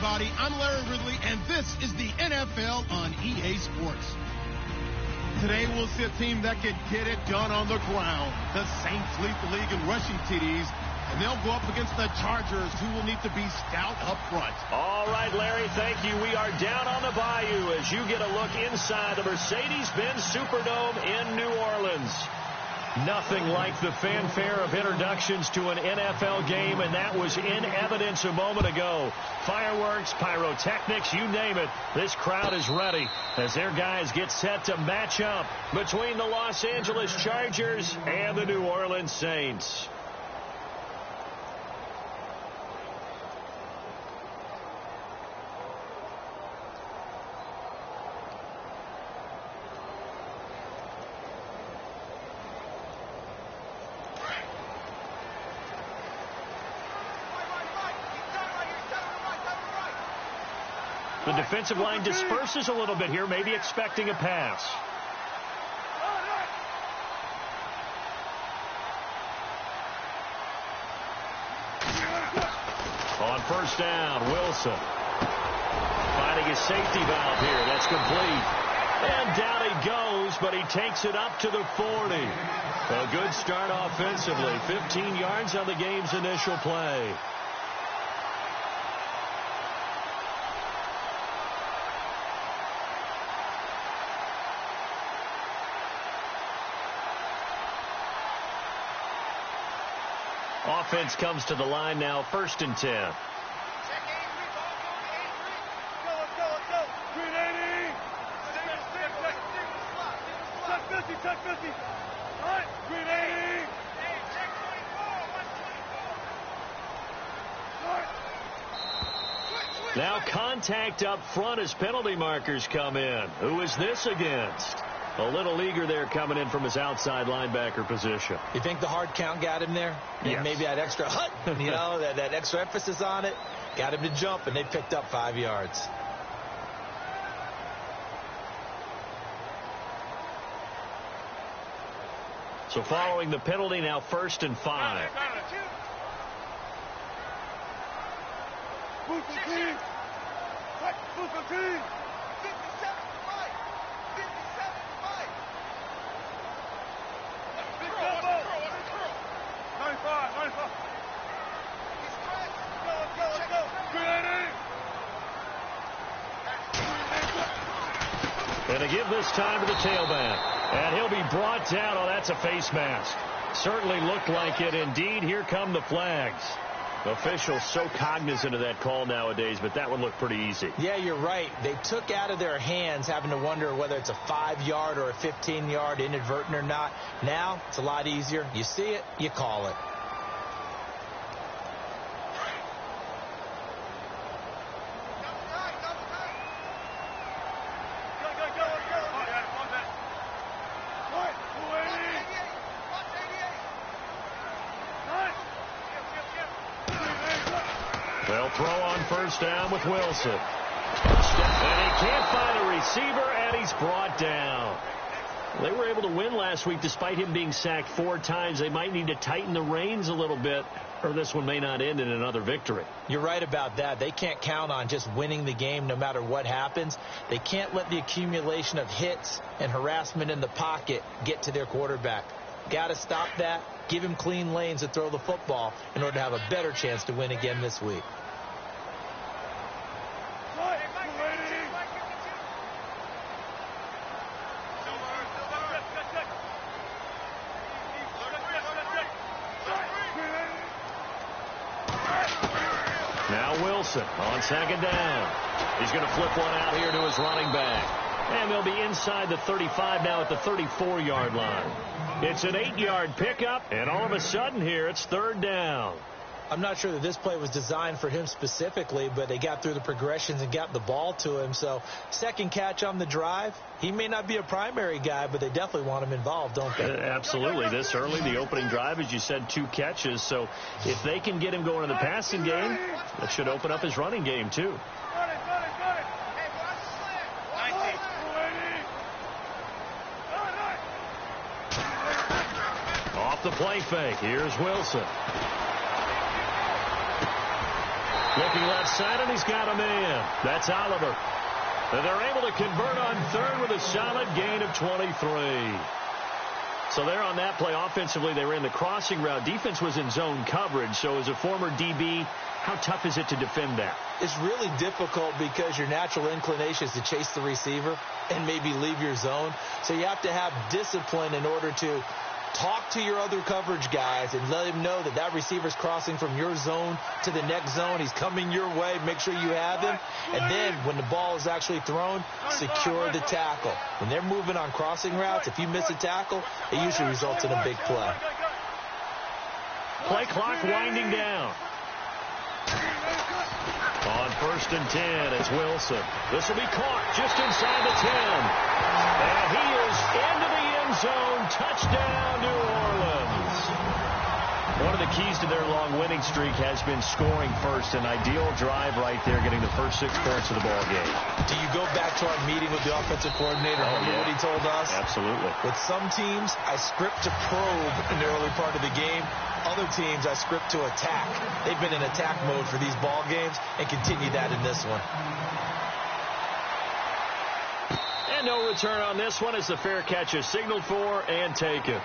everybody. I'm Larry Ridley, and this is the NFL on EA Sports. Today, we'll see a team that can get it done on the ground. The Saints lead the league in rushing TDs, and they'll go up against the Chargers, who will need to be stout up front. All right, Larry, thank you. We are down on the bayou as you get a look inside the Mercedes-Benz Superdome in New Orleans. Nothing like the fanfare of introductions to an NFL game, and that was in evidence a moment ago. Fireworks, pyrotechnics, you name it. This crowd is ready as their guys get set to match up between the Los Angeles Chargers and the New Orleans Saints. The defensive line disperses a little bit here, maybe expecting a pass. On first down, Wilson. Finding his safety valve here. That's complete. And down he goes, but he takes it up to the 40. A good start offensively. 15 yards on the game's initial play. Offense comes to the line now, 1st and 10. Let's go. Green 80. Check 50. All right, Green 80. Check 24. Now contact up front as penalty markers come in. Who is this against? A little leaguer there coming in from his outside linebacker position. You think the hard count got him there? Yes. Maybe that extra hut, that extra emphasis on it, got him to jump, and they picked up 5 yards. So following the penalty, now 1st and 5. And to give this time to the tailback. And he'll be brought down. Oh, that's a face mask. Certainly looked like it. Indeed, here come the flags. Officials so cognizant of that call nowadays, but that one looked pretty easy. Yeah, you're right. They took out of their hands having to wonder whether it's a 5-yard or a 15-yard inadvertent or not. Now, it's a lot easier. You see it, you call it. They'll throw on first down with Wilson. And he can't find a receiver, and he's brought down. They were able to win last week despite him being sacked 4 times. They might need to tighten the reins a little bit, or this one may not end in another victory. You're right about that. They can't count on just winning the game no matter what happens. They can't let the accumulation of hits and harassment in the pocket get to their quarterback. Got to stop that. Give him clean lanes to throw the football in order to have a better chance to win again this week. Now Wilson on 2nd down. He's going to flip one out here to his running back. And they'll be inside the 35 now at the 34-yard line. It's an 8-yard pickup, and all of a sudden here it's 3rd down. I'm not sure that this play was designed for him specifically, but they got through the progressions and got the ball to him. So, second catch on the drive. He may not be a primary guy, but they definitely want him involved, don't they? Absolutely. This early, the opening drive, as you said, 2 catches. So, if they can get him going in the passing game, that should open up his running game, too. Off the play fake. Here's Wilson. Looking left side, and he's got a man. That's Oliver. And they're able to convert on third with a solid gain of 23. So there on that play, offensively, they ran the crossing route. Defense was in zone coverage. So as a former DB, how tough is it to defend that? It's really difficult because your natural inclination is to chase the receiver and maybe leave your zone. So you have to have discipline in order to talk to your other coverage guys and let him know that that receiver's crossing from your zone to the next zone. He's coming your way. Make sure you have him. And then when the ball is actually thrown, secure the tackle. When they're moving on crossing routes, if you miss a tackle, it usually results in a big play. Play clock winding down. On 1st and 10, it's Wilson. This will be caught just inside the 10. And he is into the end zone. Touchdown, New Orleans. One of the keys to their long winning streak has been scoring first. An ideal drive right there, getting the first 6 points of the ball game. Do you go back to our meeting with the offensive coordinator? Remember what he told us? Absolutely. With some teams, I script to probe in the early part of the game. Other teams, I script to attack. They've been in attack mode for these ball games and continue that in this one. And no return on this one as the fair catch is signaled for and taken.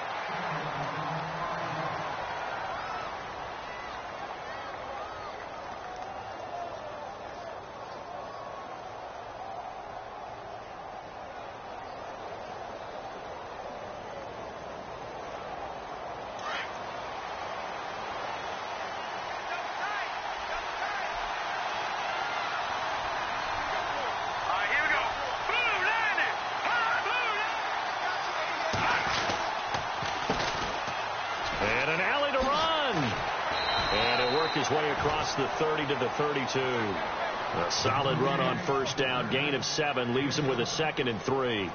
The 30 to the 32. A solid run on first down. Gain of 7 leaves him with a 2nd and 3.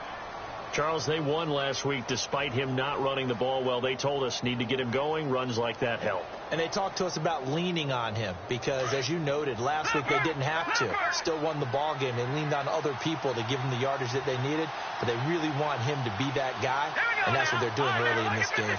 Charles, they won last week despite him not running the ball well. They told us need to get him going. Runs like that help. And they talked to us about leaning on him because, as you noted, last week they didn't have to. Still won the ball game. They leaned on other people to give them the yardage that they needed, but they really want him to be that guy, and that's what they're doing early in this game.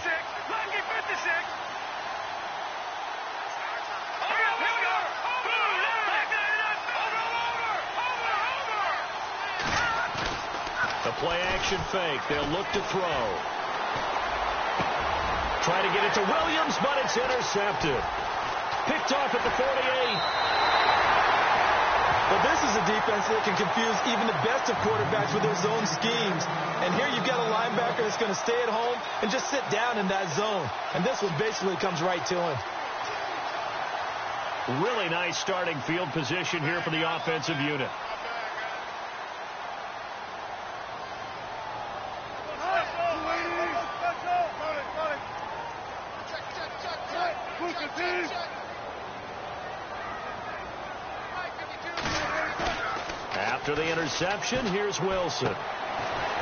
Play action fake. They'll look to throw. Try to get it to Williams, but it's intercepted. Picked off at the 48. But this is a defense that can confuse even the best of quarterbacks with their zone schemes. And here you've got a linebacker that's going to stay at home and just sit down in that zone. And this one basically comes right to him. Really nice starting field position here for the offensive unit. After the interception, here's Wilson.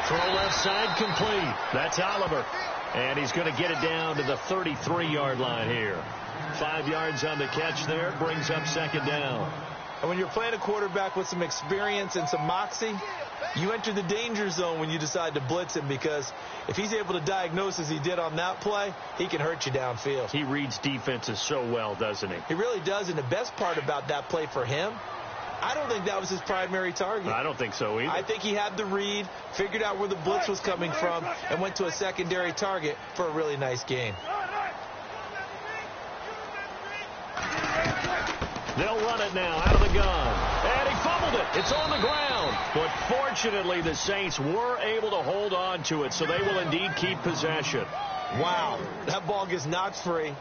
Throw left side complete. That's Oliver. And he's going to get it down to the 33-yard line here. 5 yards on the catch there. Brings up 2nd down. And when you're playing a quarterback with some experience and some moxie, you enter the danger zone when you decide to blitz him, because if he's able to diagnose as he did on that play, he can hurt you downfield. He reads defenses so well, doesn't he? He really does, and the best part about that play for him, I don't think that was his primary target. I don't think so either. I think he had the read, figured out where the blitz was coming from, and went to a secondary target for a really nice gain. They'll run it now out of the gun. And he fumbled it. It's on the ground. But fortunately, the Saints were able to hold on to it, so they will indeed keep possession. Wow. That ball gets knocked free,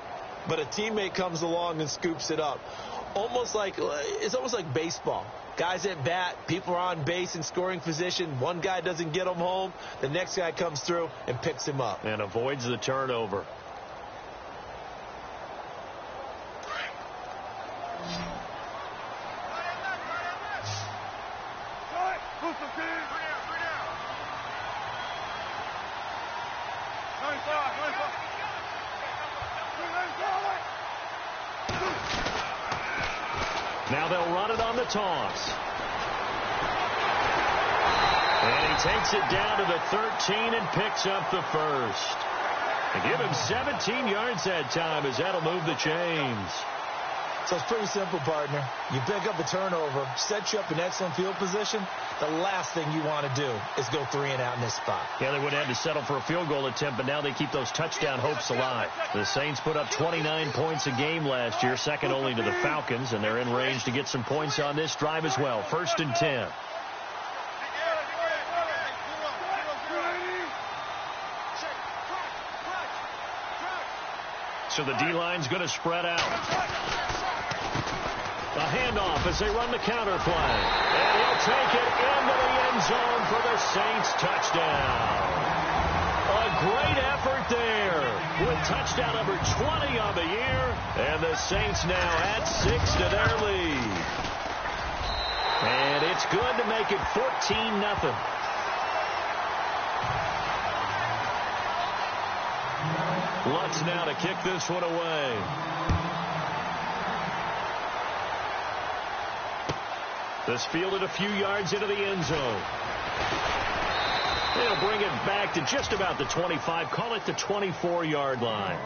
but a teammate comes along and scoops it up. It's almost like baseball. Guys at bat, people are on base in scoring position. One guy doesn't get him home. The next guy comes through and picks him up. And avoids the turnover. Now they'll run it on the toss. And he takes it down to the 13 and picks up the first. And give him 17 yards that time, as that'll move the chains. So it's pretty simple, partner. You pick up a turnover, set you up in excellent field position. The last thing you want to do is go 3 and out in this spot. Yeah, they would have had to settle for a field goal attempt, but now they keep those touchdown hopes alive. The Saints put up 29 points a game last year, second only to the Falcons, and they're in range to get some points on this drive as well. 1st and 10. So the D-line's going to spread out. A handoff as they run the counter play. And he'll take it into the end zone for the Saints touchdown. A great effort there with touchdown number 20 on the year. And the Saints now add 6 to their lead. And it's good to make it 14-0. Lutz now to kick this one away. This fielded a few yards into the end zone. They'll bring it back to just about the 25. Call it the 24-yard line.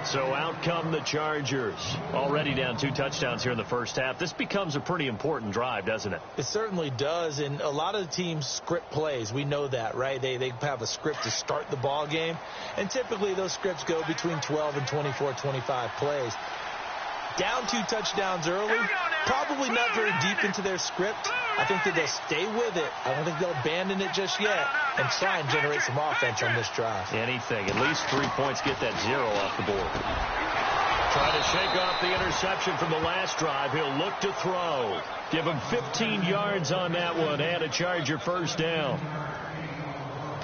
So out come the Chargers. Already down 2 touchdowns here in the first half. This becomes a pretty important drive, doesn't it? It certainly does, and a lot of the teams script plays. We know that, right? They have a script to start the ball game, and typically those scripts go between 12 and 24, 25 plays. Down 2 touchdowns early, probably not very deep into their script. I think that they'll stay with it. I don't think they'll abandon it just yet and try and generate some offense on this drive. Anything. At least 3 points, get that 0 off the board. Trying to shake off the interception from the last drive. He'll look to throw. Give him 15 yards on that one and a Charger first down.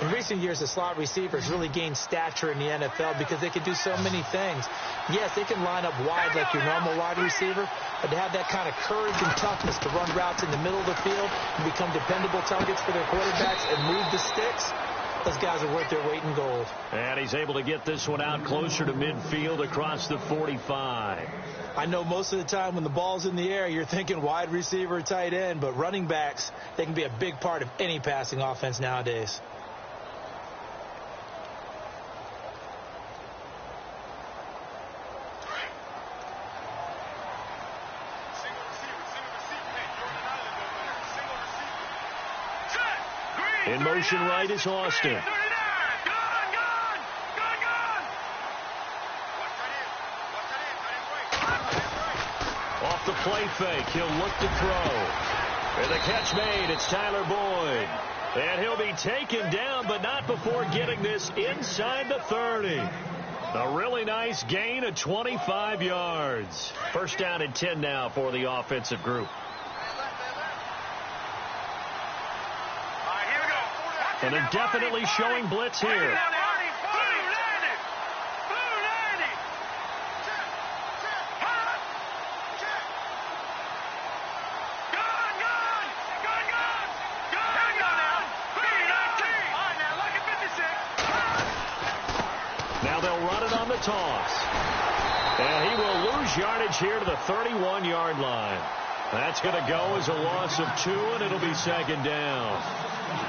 In recent years, the slot receivers really gained stature in the NFL because they can do so many things. Yes, they can line up wide like your normal wide receiver, but to have that kind of courage and toughness to run routes in the middle of the field and become dependable targets for their quarterbacks and move the sticks, those guys are worth their weight in gold. And he's able to get this one out closer to midfield across the 45. I know most of the time when the ball's in the air, you're thinking wide receiver, tight end, but running backs, they can be a big part of any passing offense nowadays. In motion right is Austin. Off the play fake, he'll look to throw. And the catch made, it's Tyler Boyd. And he'll be taken down, but not before getting this inside the 30. A really nice gain of 25 yards. First down and 10 now for the offensive group. And they're definitely showing blitz here. Now they'll run it on the toss. And he will lose yardage here to the 31-yard line. That's going to go as a loss of 2, and it'll be second down.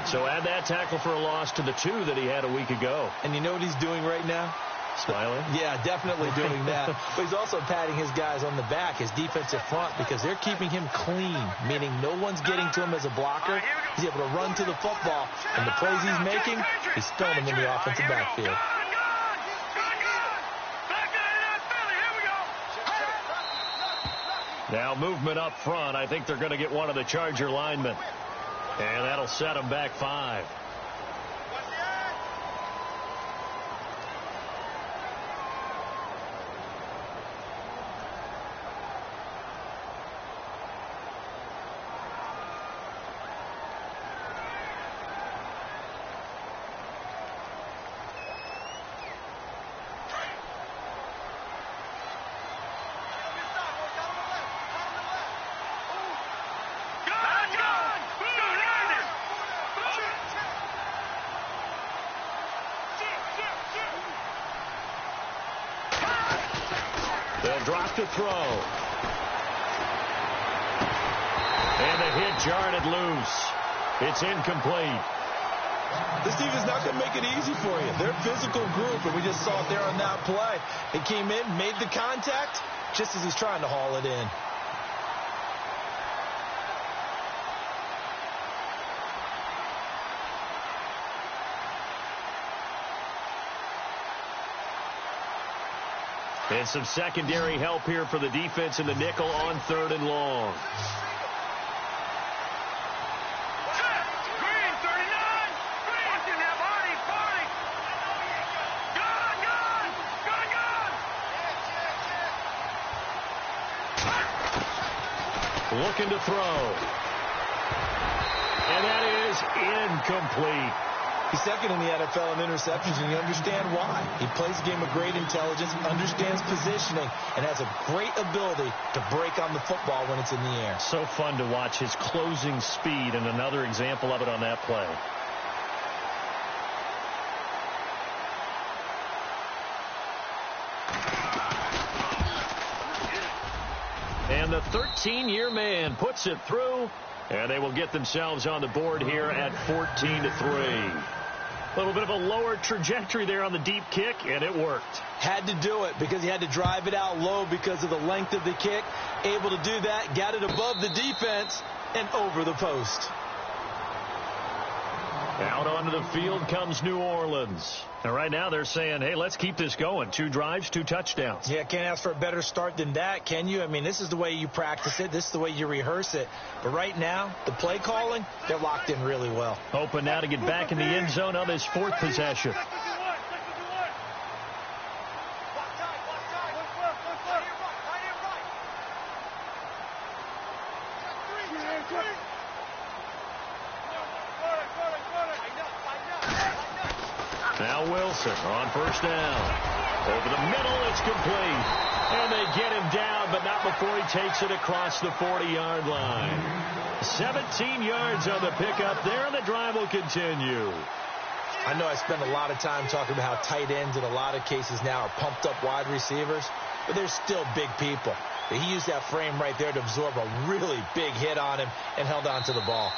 So add that tackle for a loss to the 2 that he had a week ago. And you know what he's doing right now? Smiling? Yeah, definitely doing that. But he's also patting his guys on the back, his defensive front, because they're keeping him clean, meaning no one's getting to him as a blocker. He's able to run to the football, and the plays he's making, he's throwing them in the offensive backfield. Now movement up front. I think they're going to get one of the Charger linemen. And that'll set them back 5. They'll drop to throw. And the hit jarred it loose. It's incomplete. This defense is not going to make it easy for you. They're a physical group, and we just saw it there on that play. They came in, made the contact, just as he's trying to haul it in. And some secondary help here for the defense in the nickel on 3rd and long. Looking to throw. And that is incomplete. He's second in the NFL in interceptions, and you understand why. He plays a game of great intelligence, understands positioning, and has a great ability to break on the football when it's in the air. So fun to watch his closing speed, and another example of it on that play. And the 13-year man puts it through, and they will get themselves on the board here at 14-3. A little bit of a lower trajectory there on the deep kick, and it worked. Had to do it because he had to drive it out low because of the length of the kick. Able to do that, got it above the defense, and over the post. Out onto the field comes New Orleans. And right now they're saying, hey, let's keep this going. 2 drives, 2 touchdowns. Yeah, can't ask for a better start than that, can you? I mean, this is the way you practice it. This is the way you rehearse it. But right now, the play calling, they're locked in really well. Hoping now to get back in the end zone on this 4th possession. Now Wilson on 1st down. Over the middle, it's complete. And they get him down, but not before he takes it across the 40-yard line. 17 yards on the pickup there, and the drive will continue. I know I spend a lot of time talking about how tight ends in a lot of cases now are pumped-up wide receivers, but they're still big people. But he used that frame right there to absorb a really big hit on him and held on to the ball.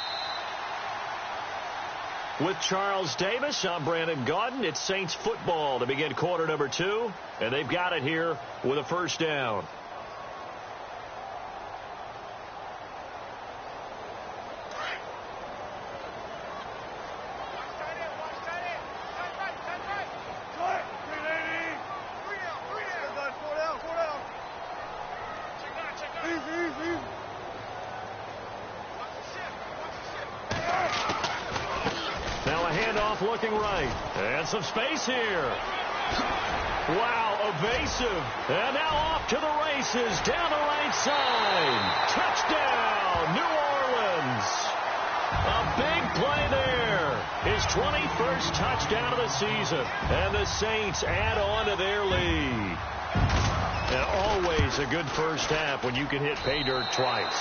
With Charles Davis, I'm Brandon Gaudin. It's Saints football to begin quarter number 2, and they've got it here with a 1st down. Looking right. And some space here. Wow, evasive. And now off to the races down the right side. Touchdown, New Orleans. A big play there. His 21st touchdown of the season. And the Saints add on to their lead. And always a good first half when you can hit pay dirt twice.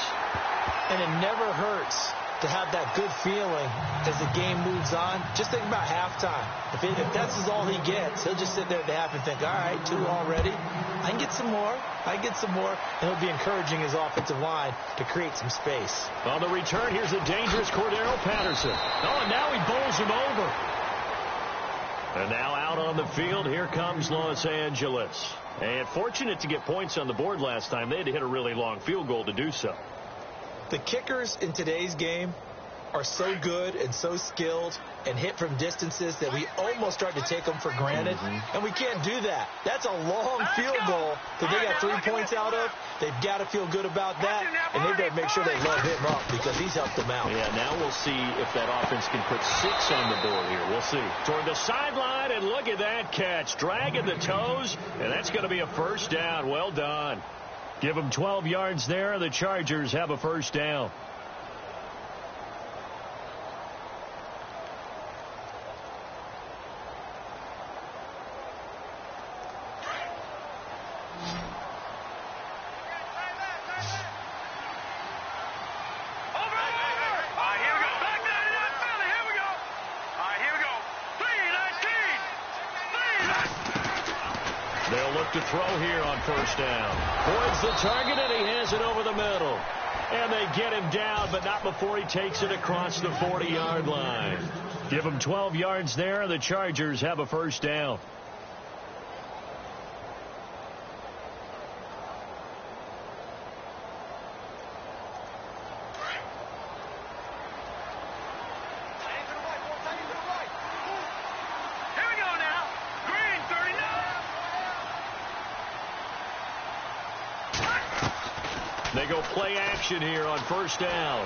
And it never hurts to have that good feeling as the game moves on. Just think about halftime. If that's all he gets, he'll just sit there at the half and think, all right, 2 already. I can get some more. I can get some more. And he'll be encouraging his offensive line to create some space. On the return, here's a dangerous Cordero Patterson. Oh, and now he bowls him over. And now out on the field, here comes Los Angeles. And fortunate to get points on the board last time. They had to hit a really long field goal to do so. The kickers in today's game are so good and so skilled and hit from distances that we almost start to take them for granted. And we can't do that. That's a long field goal that they got 3 points out of. They've got to feel good about that, and they better make sure they load him up because he's helped them out. Yeah, now we'll see if that offense can put 6 on the board here. We'll see. Toward the sideline, and look at that catch. Dragging the toes, and that's going to be a 1st down. Well done. Give them 12 yards there. The Chargers have a 1st down. They'll look to throw here on 1st down. Towards the target, and he has it over the middle. And they get him down, but not before he takes it across the 40-yard line. Give him 12 yards there. The Chargers have a 1st down. They go play action here on first down.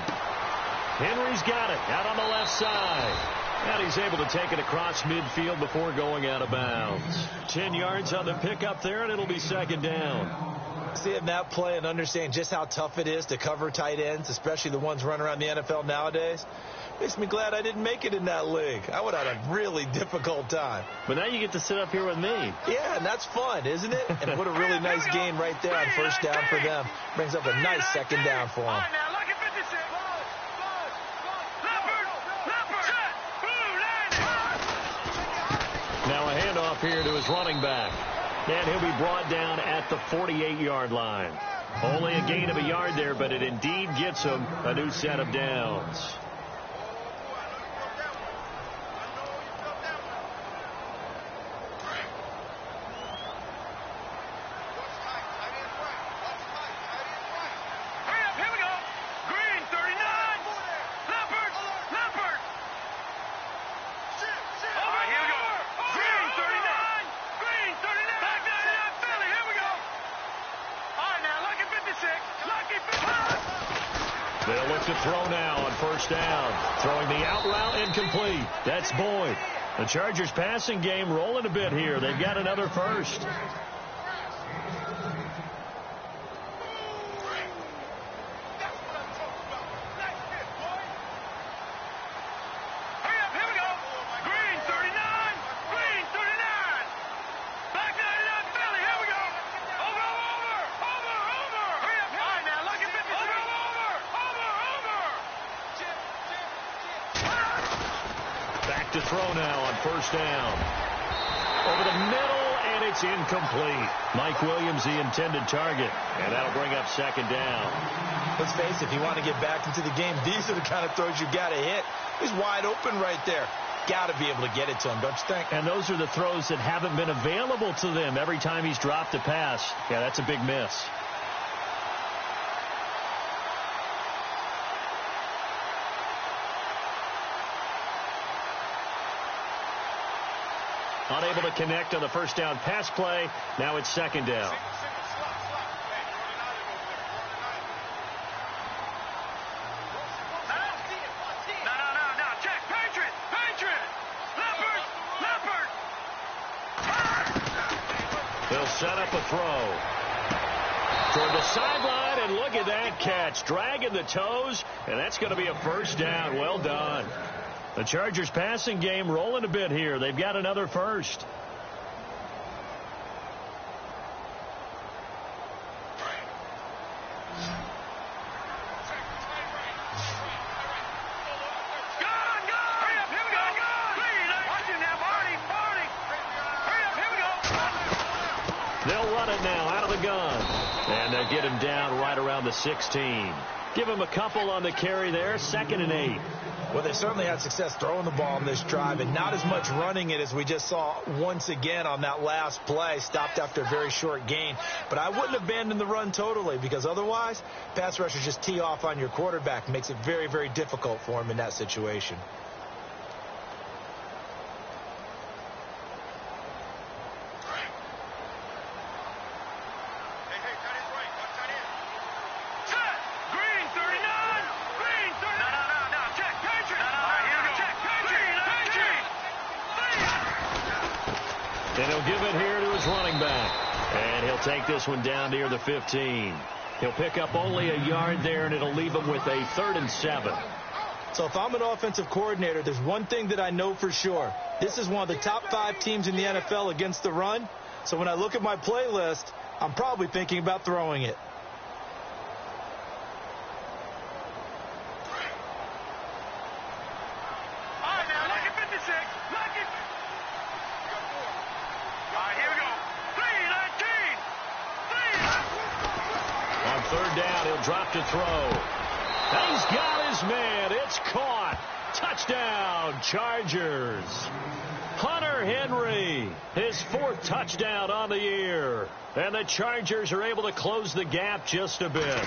Henry's got it out on the left side. And he's able to take it across midfield before going out of bounds. 10 yards on the pickup there, and it'll be second down. Seeing that play and understand just how tough it is to cover tight ends, especially the ones running around the NFL nowadays, makes me glad I didn't make it in that league. I would have had a really difficult time. But now you get to sit up here with me. Yeah, and that's fun, isn't it? And what a really nice game right there on first down for them. Brings up a nice second down for them. Now a handoff here to his running back. And he'll be brought down at the 48-yard line. Only a gain of a yard there, but it indeed gets him a new set of downs. They'll look to throw now on first down. Throwing the out route incomplete. That's Boyd. The Chargers passing game rolling a bit here. They've got another first. To throw now on first down. Over the middle, and it's incomplete. Mike Williams, the intended target, and that'll bring up second down. Let's face it, if you want to get back into the game, these are the kind of throws you got to hit. He's wide open right there. Got to be able to get it to him, don't you think? And those are the throws that haven't been available to them every time he's dropped a pass. Yeah, that's a big miss. Unable to connect on the first down pass play. Now it's second down. No. Check. Patriot. Leopard. They'll set up a throw. Toward the sideline, and look at that catch. Dragging the toes, and that's going to be a first down. Well done. The Chargers passing game rolling a bit here. They've got another first. They'll run it now out of the gun. And they get him down right around the 16. Give him a couple on the carry there. 2nd and 8. Well, they certainly had success throwing the ball in this drive, and not as much running it as we just saw once again on that last play. Stopped after a very short gain. But I wouldn't abandon the run totally, because otherwise, pass rushers just tee off on your quarterback. Makes it very, very difficult for him in that situation. And he'll give it here to his running back. And he'll take this one down near the 15. He'll pick up only a yard there, and it'll leave him with a 3rd and 7. So if I'm an offensive coordinator, there's one thing that I know for sure. This is one of the top 5 teams in the NFL against the run. So when I look at my playlist, I'm probably thinking about throwing it. Drop to throw. And he's got his man. It's caught. Touchdown, Chargers. Hunter Henry, his 4th touchdown on the year. And the Chargers are able to close the gap just a bit.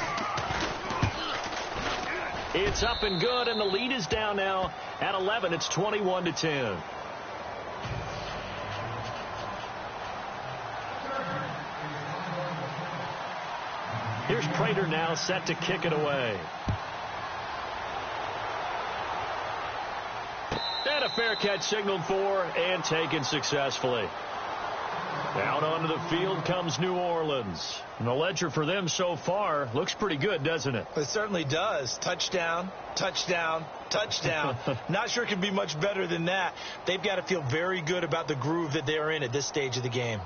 It's up and good, and the lead is down now at 11. It's 21-10. Here's Prater now set to kick it away. And a fair catch signaled for and taken successfully. Out onto the field comes New Orleans. And the ledger for them so far looks pretty good, doesn't it? It certainly does. Touchdown, touchdown, touchdown. Not sure it could be much better than that. They've got to feel very good about the groove that they're in at this stage of the game.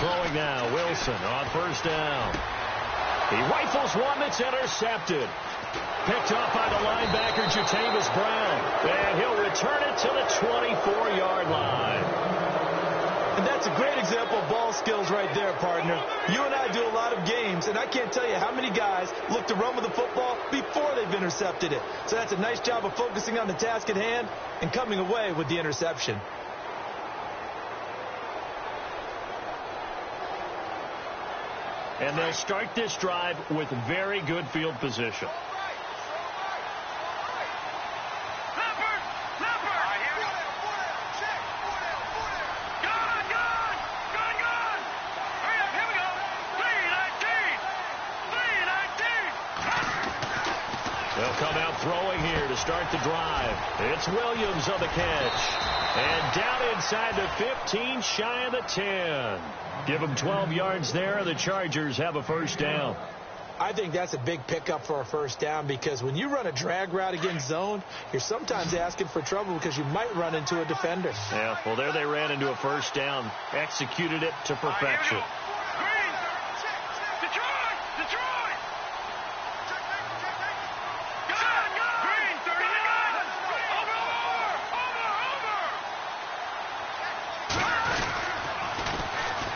Throwing now, Wilson on first down. He rifles one that's intercepted. Picked up by the linebacker, Jatavis Brown. And he'll return it to the 24-yard line. And that's a great example of ball skills right there, partner. You and I do a lot of games, and I can't tell you how many guys look to run with the football before they've intercepted it. So that's a nice job of focusing on the task at hand and coming away with the interception. And they'll start this drive with very good field position. They'll come out throwing here to start the drive. It's Williams on the catch. And down inside the 15, shy of the 10. Give them 12 yards there, and the Chargers have a first down. I think that's a big pickup for a first down, because when you run a drag route against zone, you're sometimes asking for trouble because you might run into a defender. Yeah, well, there they ran into a first down. Executed it to perfection.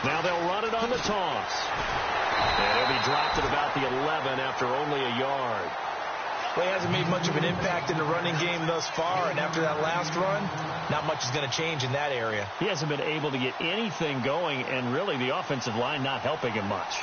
Now they'll run it on the toss. And he'll be dropped at about the 11 after only a yard. Well, he hasn't made much of an impact in the running game thus far, and after that last run, not much is going to change in that area. He hasn't been able to get anything going, and really the offensive line not helping him much.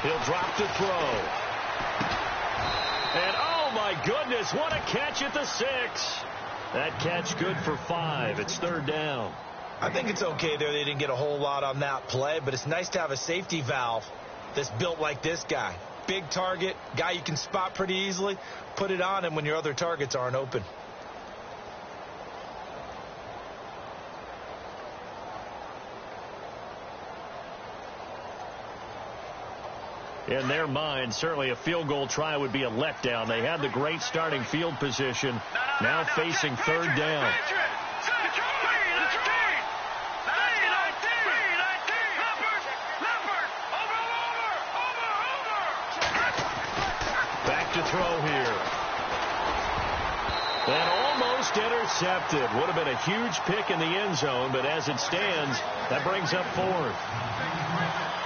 He'll drop to throw. And oh my goodness, what a catch at the 6. That catch good for 5. It's third down. I think it's okay there. They didn't get a whole lot on that play, but it's nice to have a safety valve that's built like this guy. Big target, guy you can spot pretty easily. Put it on him when your other targets aren't open. In their mind, certainly a field goal try would be a letdown. They had the great starting field position, now facing third down. Back to throw here. And almost intercepted. Would have been a huge pick in the end zone, but as it stands, that brings up fourth.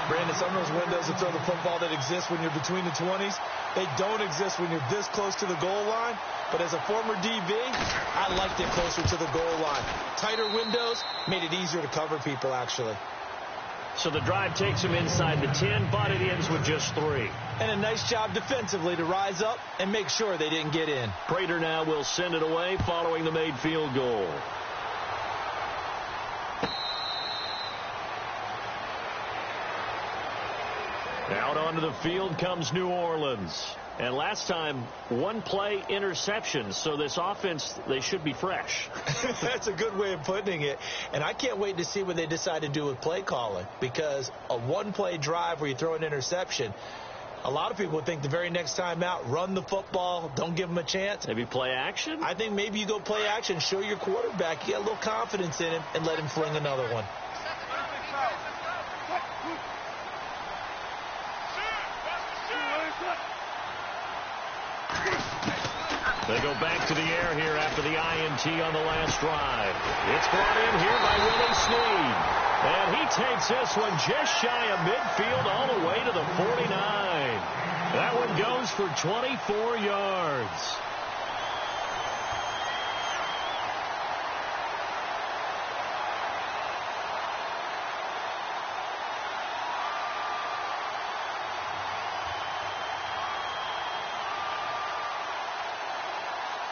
Brandon, some of those windows to throw the football that exist when you're between the 20s, they don't exist when you're this close to the goal line. But as a former DB, I liked it closer to the goal line. Tighter windows made it easier to cover people, actually. So the drive takes them inside the 10, but it ends with just 3. And a nice job defensively to rise up and make sure they didn't get in. Prater now will send it away following the made field goal. Out onto the field comes New Orleans. And last time, one play interception. So this offense, they should be fresh. That's a good way of putting it. And I can't wait to see what they decide to do with play calling, because a one-play drive where you throw an interception, a lot of people would think the very next time out, run the football, don't give them a chance. Maybe play action? I think maybe you go play action, show your quarterback you got a little confidence in him, and let him fling another one. They go back to the air here after the INT on the last drive. It's brought in here by Willie Snead. And he takes this one just shy of midfield all the way to the 49. That one goes for 24 yards.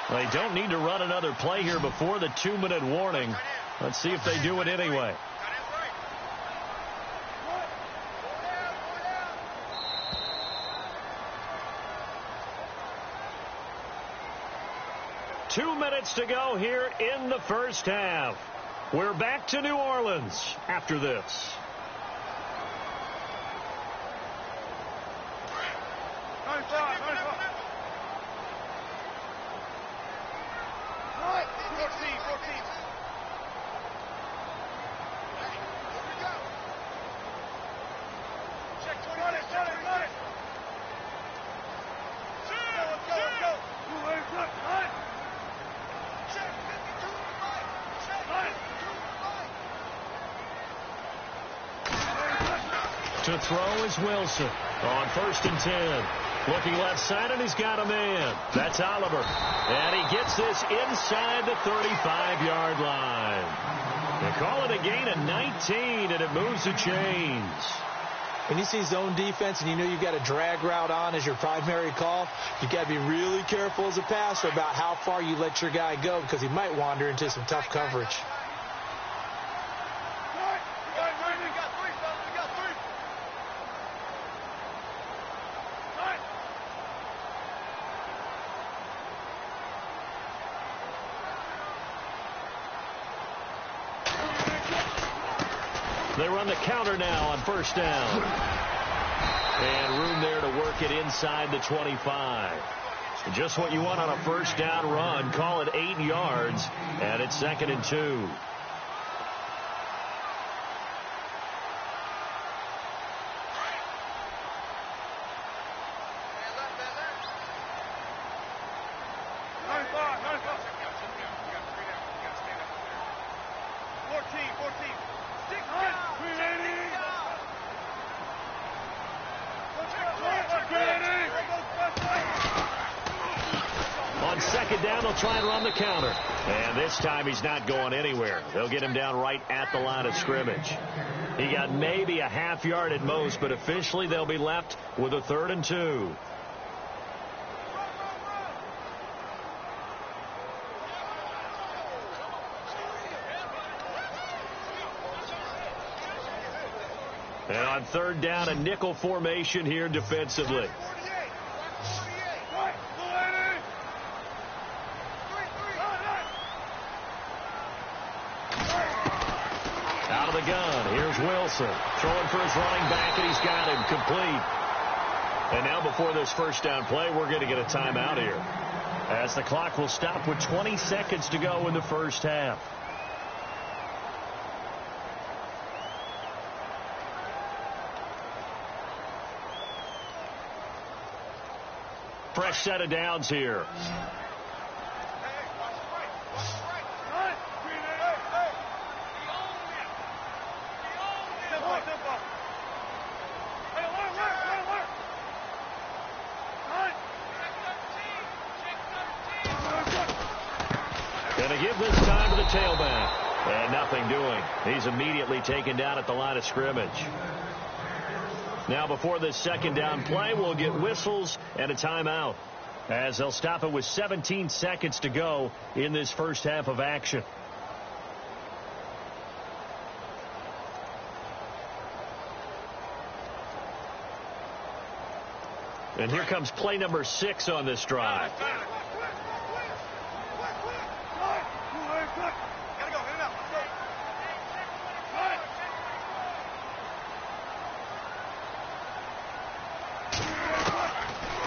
They don't need to run another play here before the 2-minute warning. Let's see if they do it anyway. Two minutes to go here in the first half. We're back to New Orleans after this. To throw is Wilson on 1st and 10. Looking left side, and he's got a man. That's Oliver. And he gets this inside the 35-yard line. They call it a gain of 19, and it moves the chains. When you see zone defense and you know you've got a drag route on as your primary call, you've got to be really careful as a passer about how far you let your guy go, because he might wander into some tough coverage. They run the counter now on 1st down. And room there to work it inside the 25. Just what you want on a 1st down run. Call it 8 yards. And it's 2nd and 2. On 2nd down, they'll try and run the counter. And this time he's not going anywhere. They'll get him down right at the line of scrimmage. He got maybe a half yard at most, but officially they'll be left with a 3rd and 2. And on 3rd down, a nickel formation here defensively. Out of the gun, here's Wilson. Throwing for his running back, and he's got him complete. And now before this 1st down play, we're going to get a timeout here, as the clock will stop with 20 seconds to go in the first half. Fresh set of downs here. Going to give this time to the tailback. And nothing doing. He's immediately taken down at the line of scrimmage. Now before this 2nd down play, we'll get whistles and a timeout, as they'll stop it with 17 seconds to go in this first half of action. And here comes play number 6 on this drive.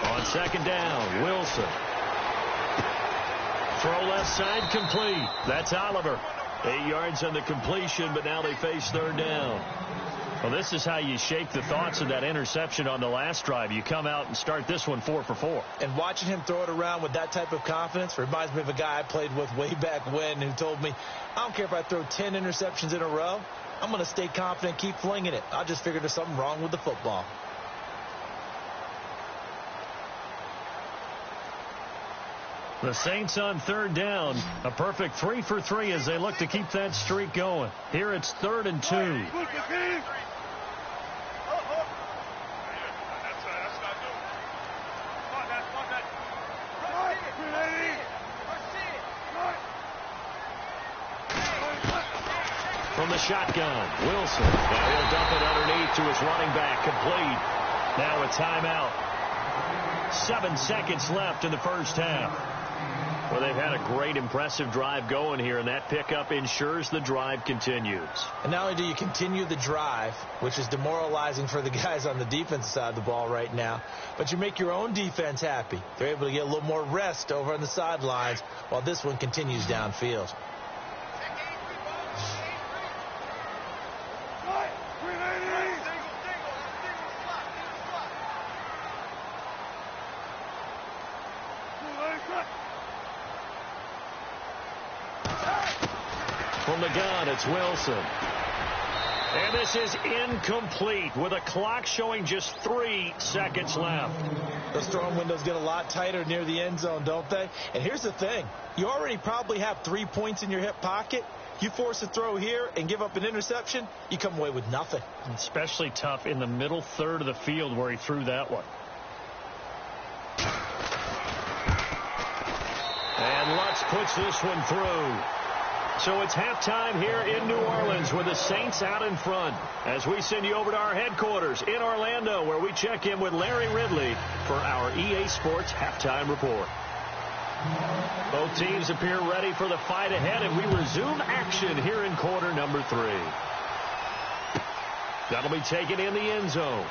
On second down, Wilson. Throw left side, complete. That's Oliver. 8 yards on the completion, but now they face third down. Well, this is how you shake the thoughts of that interception on the last drive. You come out and start this one 4 for 4. And watching him throw it around with that type of confidence reminds me of a guy I played with way back when who told me, I don't care if I throw 10 interceptions in a row. I'm going to stay confident, keep flinging it. I just figured there's something wrong with the football. The Saints on third down. A perfect 3 for 3 as they look to keep that streak going. Here it's 3rd and 2. From the shotgun, Wilson. Now he'll dump it underneath to his running back. Complete. Now a timeout. 7 seconds left in the first half. Well, they've had a great, impressive drive going here, and that pickup ensures the drive continues. And not only do you continue the drive, which is demoralizing for the guys on the defensive side of the ball right now, but you make your own defense happy. They're able to get a little more rest over on the sidelines while this one continues downfield. From the gun, it's Wilson. And this is incomplete with a clock showing just 3 seconds left. Those throwing windows get a lot tighter near the end zone, don't they? And here's the thing. You already probably have 3 points in your hip pocket. You force a throw here and give up an interception, you come away with nothing. Especially tough in the middle third of the field where he threw that one. And Lutz puts this one through. So it's halftime here in New Orleans with the Saints out in front as we send you over to our headquarters in Orlando where we check in with Larry Ridley for our EA Sports Halftime Report. Both teams appear ready for the fight ahead, and we resume action here in quarter number 3. That'll be taken in the end zone.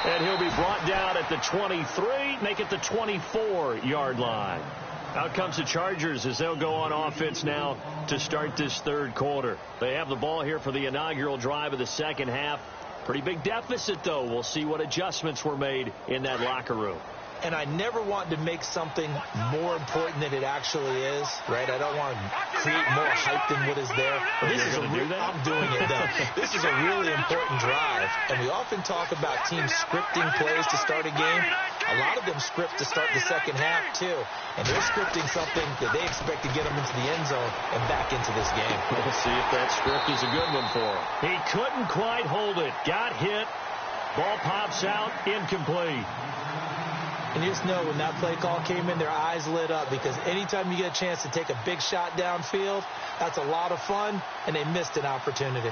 And he'll be brought down at the 23, make it the 24-yard line. Out comes the Chargers as they'll go on offense now to start this third quarter. They have the ball here for the inaugural drive of the second half. Pretty big deficit, though. We'll see what adjustments were made in that locker room. And I never want to make something more important than it actually is, right? I don't want to create more hype than what is there. This is I'm doing it, though. This is a really important drive, and we often talk about teams scripting plays to start a game. A lot of them script to start the second half, too. And they're scripting something that they expect to get them into the end zone and back into this game. We'll see if that script is a good one for him. He couldn't quite hold it. Got hit. Ball pops out. Incomplete. And you just know when that play call came in, their eyes lit up because anytime you get a chance to take a big shot downfield, that's a lot of fun, and they missed an opportunity.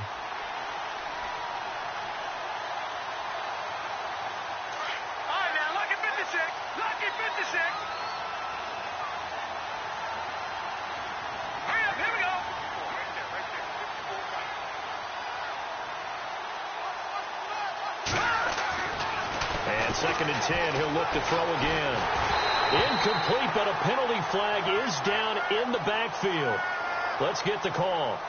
Second and 10, he'll look to throw again. Incomplete, but a penalty flag is down in the backfield. Let's get the call.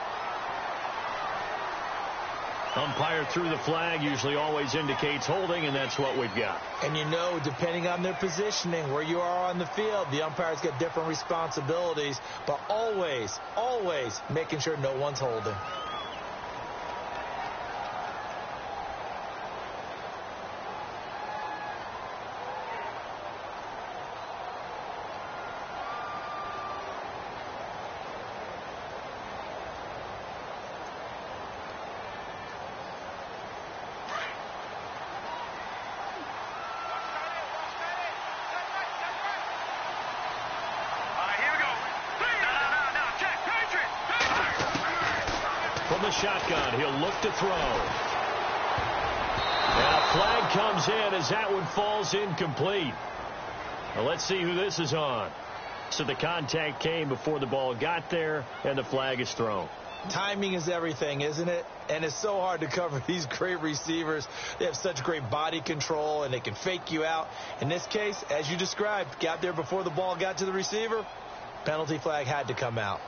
Umpire threw the flag, usually always indicates holding, and that's what we've got. And you know, depending on their positioning, where you are on the field, the umpires get different responsibilities, but always, always making sure no one's holding. Shotgun. He'll look to throw. And a flag comes in as that one falls incomplete. Well, let's see who this is on. So the contact came before the ball got there, and the flag is thrown. Timing is everything, isn't it? And it's so hard to cover these great receivers. They have such great body control, and they can fake you out. In this case, as you described, got there before the ball got to the receiver. Penalty flag had to come out.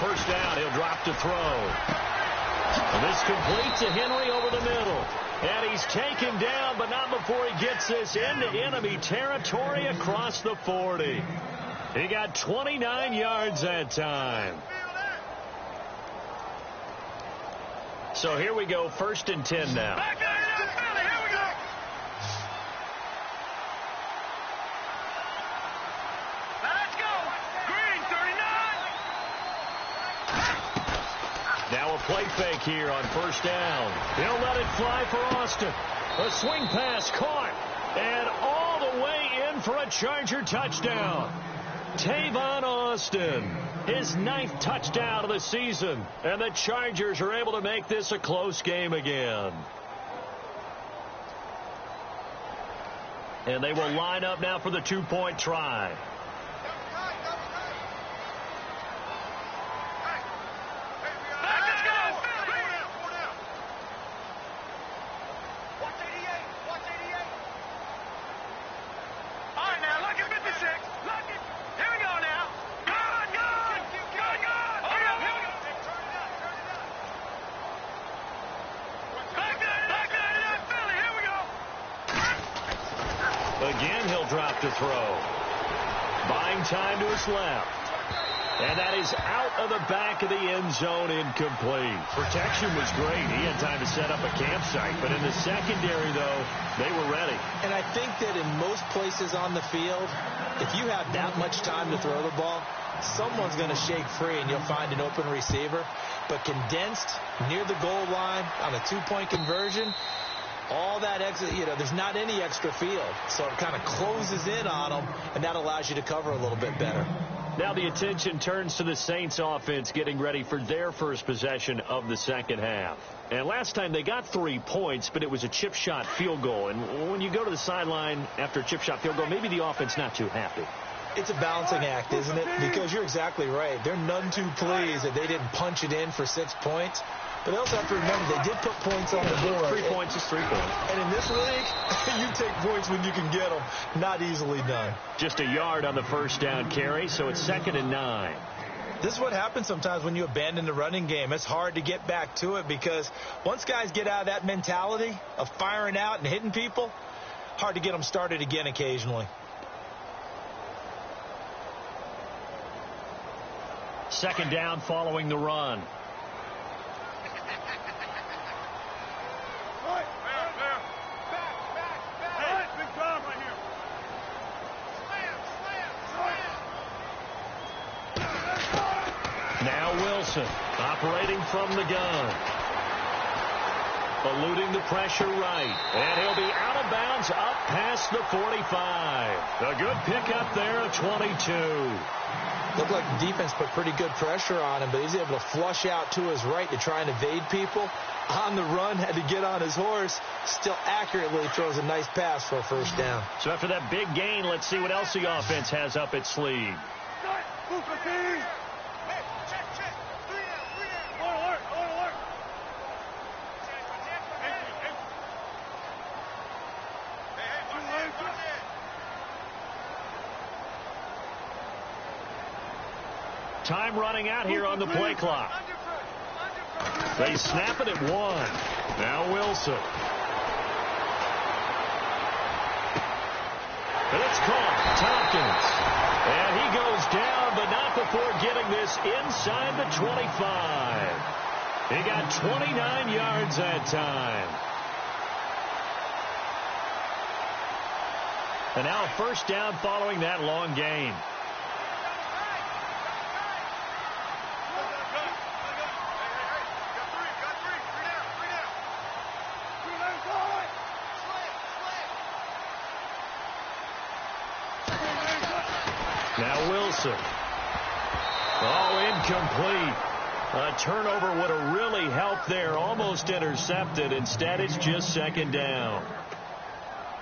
First down, he'll drop to throw. And this completes to Henry over the middle. And he's taken down, but not before he gets this into enemy territory across the 40. He got 29 yards that time. So here we go, 1st and 10 now. Play fake here on 1st down. He'll let it fly for Austin. A swing pass caught. And all the way in for a Charger touchdown. Tavon Austin, his 9th touchdown of the season. And the Chargers are able to make this a close game again. And they will line up now for the 2-point try. Again, he'll drop to throw. Buying time to his left. And that is out of the back of the end zone, incomplete. Protection was great. He had time to set up a campsite. But in the secondary, though, they were ready. And I think that in most places on the field, if you have that much time to throw the ball, someone's going to shake free and you'll find an open receiver. But condensed near the goal line on a 2-point conversion, all that extra, there's not any extra field. So it kind of closes in on them, and that allows you to cover a little bit better. Now the attention turns to the Saints offense getting ready for their first possession of the second half. And last time they got 3 points, but it was a chip shot field goal. And when you go to the sideline after a chip shot field goal, maybe the offense not too happy. It's a balancing act, isn't it? Because you're exactly right. They're none too pleased that they didn't punch it in for 6 points. But they also have to remember they did put points on the board. 3 points is 3 points. And in this league, you take points when you can get them. Not easily done. Just a yard on the first down carry, so it's 2nd and 9. This is what happens sometimes when you abandon the running game. It's hard to get back to it because once guys get out of that mentality of firing out and hitting people, hard to get them started again occasionally. Second down following the run. Now Wilson operating from the gun. Eluding the pressure right. And he'll be out of bounds up past the 45. A good pickup there of 22. Looked like the defense put pretty good pressure on him, but he's able to flush out to his right to try and evade people. On the run, had to get on his horse. Still accurately throws a nice pass for a first down. So after that big gain, let's see what else the offense has up its sleeve. Time running out here on the play clock. They snap it at 1. Now Wilson. And it's caught. Tompkins. And he goes down, but not before getting this inside the 25. He got 29 yards that time. And now a first down following that long gain. Wilson. Oh, incomplete. A turnover would have really helped there. Almost intercepted. Instead, it's just second down.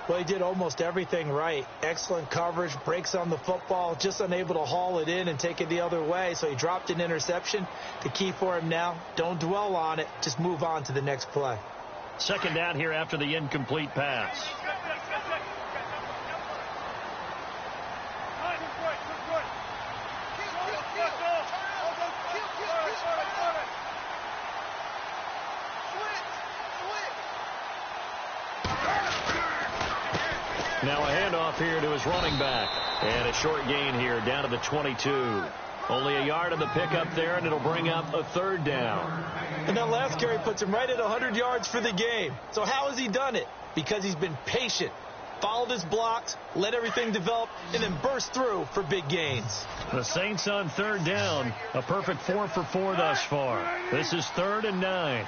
Well, he did almost everything right. Excellent coverage, breaks on the football, just unable to haul it in and take it the other way. So he dropped an interception. The key for him now, don't dwell on it. Just move on to the next play. Second down here after the incomplete pass. Now a handoff here to his running back. And a short gain here down to the 22. Only a yard on the pickup there, and it'll bring up a third down. And that last carry puts him right at 100 yards for the game. So how has he done it? Because he's been patient, followed his blocks, let everything develop, and then burst through for big gains. The Saints on third down. A perfect 4 for 4 thus far. This is 3rd and 9.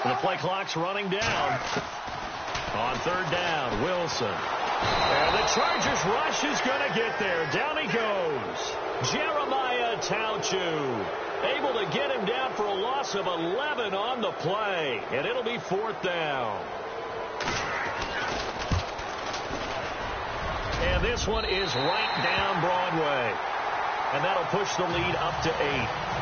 The play clock's running down. On third down, Wilson. And the Chargers rush is going to get there. Down he goes. Jeremiah Tauchu able to get him down for a loss of 11 on the play. And it'll be 4th down. And this one is right down Broadway. And that'll push the lead up to 8.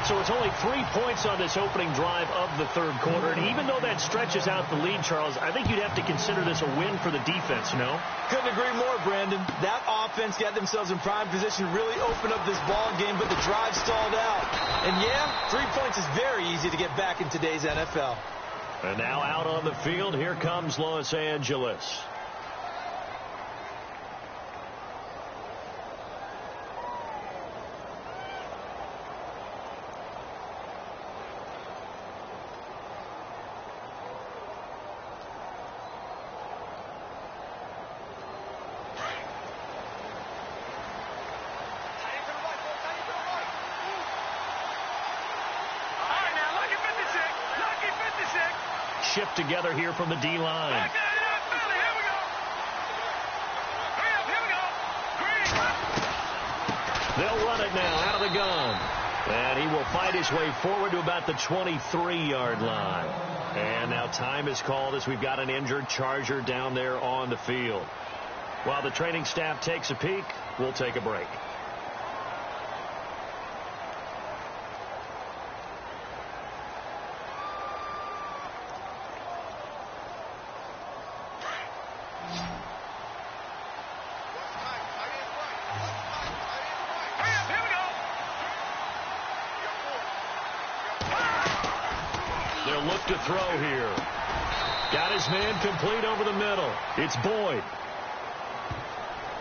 So it's only 3 points on this opening drive of the third quarter. And even though that stretches out the lead, Charles, I think you'd have to consider this a win for the defense, no? Couldn't agree more, Brandon. That offense got themselves in prime position to really open up this ball game, but the drive stalled out. And yeah, 3 points is very easy to get back in today's NFL. And now out on the field, here comes Los Angeles. Shift together here from the D-line. They'll run it now out of the gun. And he will fight his way forward to about the 23-yard line. And now time is called as we've got an injured Charger down there on the field. While the training staff takes a peek, we'll take a break. They'll look to throw here. Got his man complete over the middle. It's Boyd.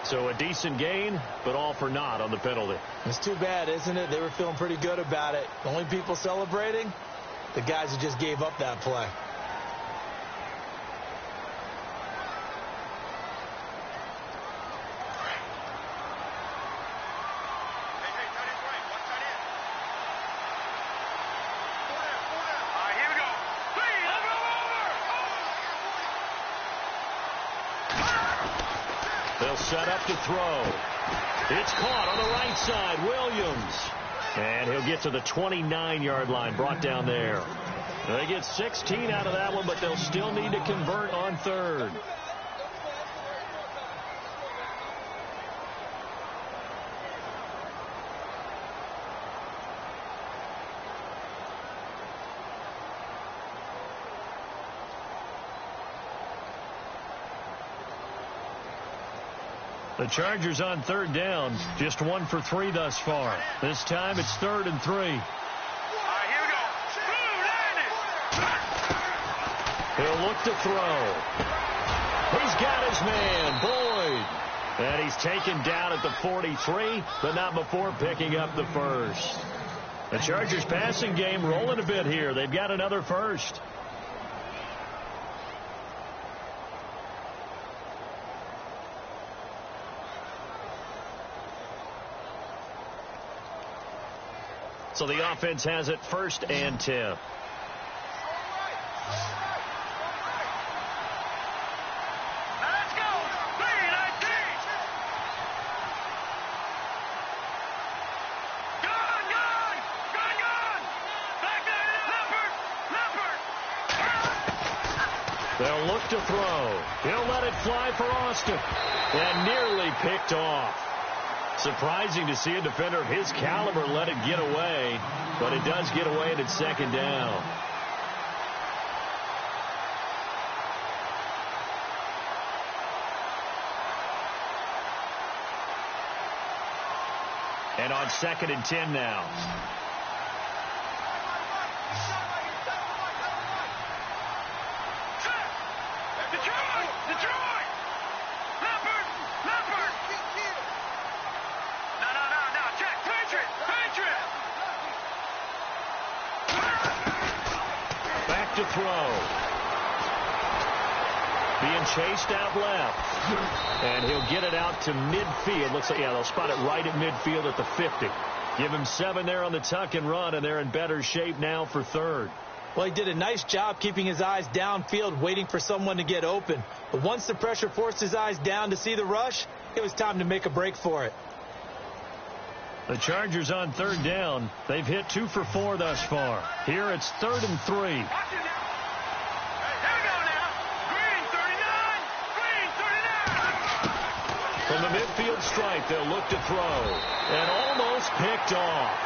So a decent gain, but all for naught on the penalty. It's too bad, isn't it? They were feeling pretty good about it. The only people celebrating, the guys who just gave up that play. Set up to throw. It's caught on the right side. Williams. And he'll get to the 29-yard line. Brought down there. They get 16 out of that one, but they'll still need to convert on third. The Chargers on third down, just 1 for 3 thus far. This time it's 3rd and 3. All right, here we go. He'll look to throw. He's got his man, Boyd. And he's taken down at the 43, but not before picking up the first. The Chargers passing game rolling a bit here. They've got another first. So the offense has it 1st and 10. They'll look to throw. He'll let it fly for Austin. And nearly picked off. Surprising to see a defender of his caliber let it get away. But it does get away and it's 2nd down. And on 2nd and 10 now. To throw. Being chased out left. And he'll get it out to midfield. Looks like, yeah, they'll spot it right at midfield at the 50. Give him 7 there on the tuck and run, and they're in better shape now for 3rd. Well, he did a nice job keeping his eyes downfield, waiting for someone to get open. But once the pressure forced his eyes down to see the rush, it was time to make a break for it. The Chargers on 3rd down. They've hit 2 for 4 thus far. Here it's 3rd and 3. From the midfield stripe, they'll look to throw. And almost picked off.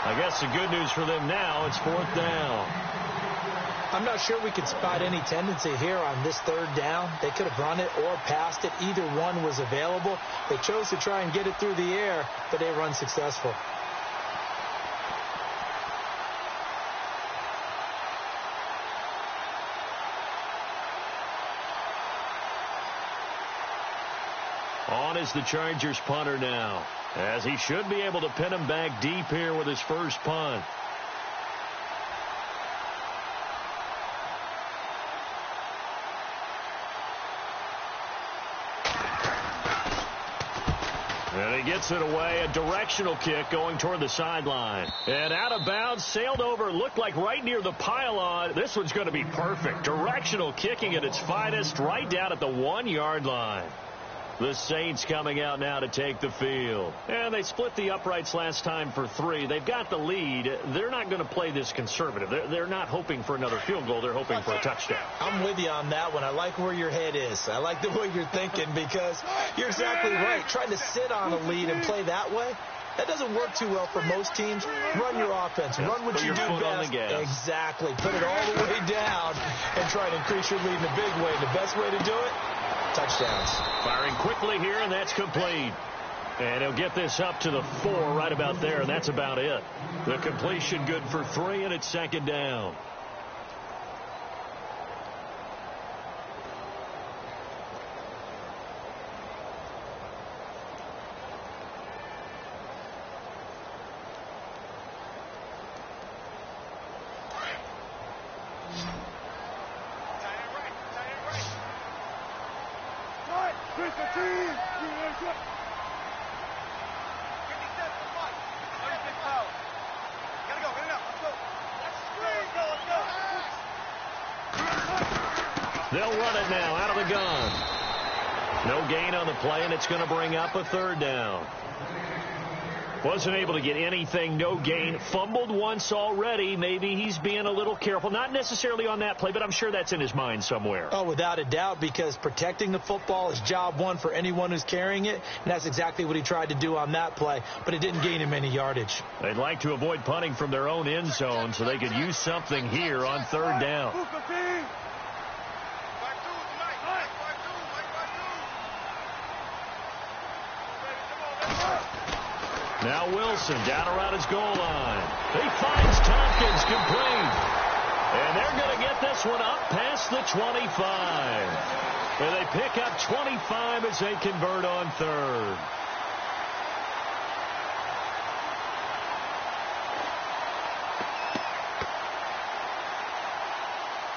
I guess the good news for them now, it's 4th down. I'm not sure we can spot any tendency here on this 3rd down. They could have run it or passed it. Either one was available. They chose to try and get it through the air, but they were unsuccessful. On is the Chargers punter now, as he should be able to pin him back deep here with his first punt. And he gets it away, a directional kick going toward the sideline. And out of bounds, sailed over, looked like right near the pylon. This one's going to be perfect. Directional kicking at its finest, right down at the 1-yard line. The Saints coming out now to take the field. And they split the uprights last time for 3. They've got the lead. They're not going to play this conservative. They're not hoping for another field goal. They're hoping for a touchdown. I'm with you on that one. I like where your head is. I like the way you're thinking because you're exactly right. Trying to sit on a lead and play that way, that doesn't work too well for most teams. Run your offense. Run what you do best. Exactly. Put it all the way down and try to increase your lead in a big way. The best way to do it, touchdowns. Firing quickly here, and that's complete. And he'll get this up to the 4 right about there, and that's about it. The completion good for 3, and it's 2nd down. They'll run it now out of the gun. No gain on the play, and it's going to bring up a 3rd down. Wasn't able to get anything, no gain. Fumbled once already. Maybe he's being a little careful. Not necessarily on that play, but I'm sure that's in his mind somewhere. Oh, without a doubt, because protecting the football is job one for anyone who's carrying it, and that's exactly what he tried to do on that play, but it didn't gain him any yardage. They'd like to avoid punting from their own end zone so they could use something here on 3rd down. Now Wilson down around his goal line. He finds Tompkins complete. And they're going to get this one up past the 25. And they pick up 25 as they convert on 3rd.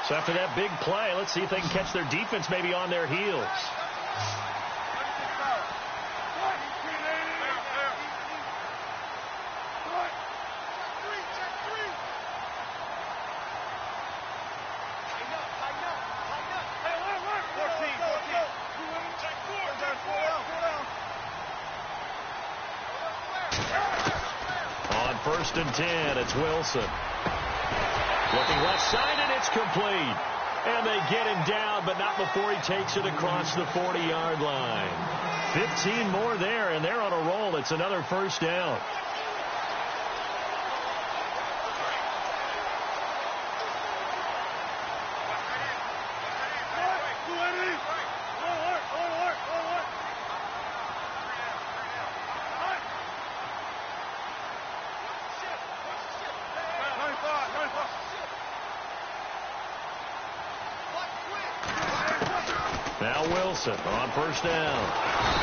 So after that big play, let's see if they can catch their defense maybe on their heels. 1st and 10. It's Wilson. Looking left side, and it's complete. And they get him down, but not before he takes it across the 40-yard line. 15 more there, and they're on a roll. It's another 1st down. Now Wilson on 1st down.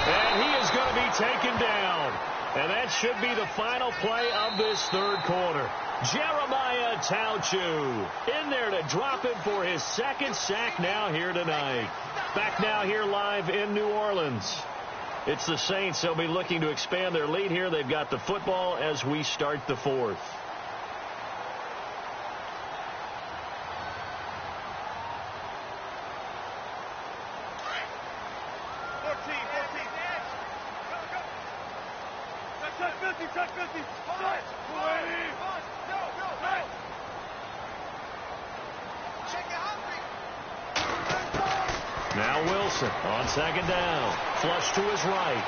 And he is going to be taken down. And that should be the final play of this 3rd quarter. Jeremiah Tauchu in there to drop it for his 2nd sack now here tonight. Back now here live in New Orleans. It's the Saints. They'll be looking to expand their lead here. They've got the football as we start the 4th. Now Wilson on 2nd down. Flush to his right.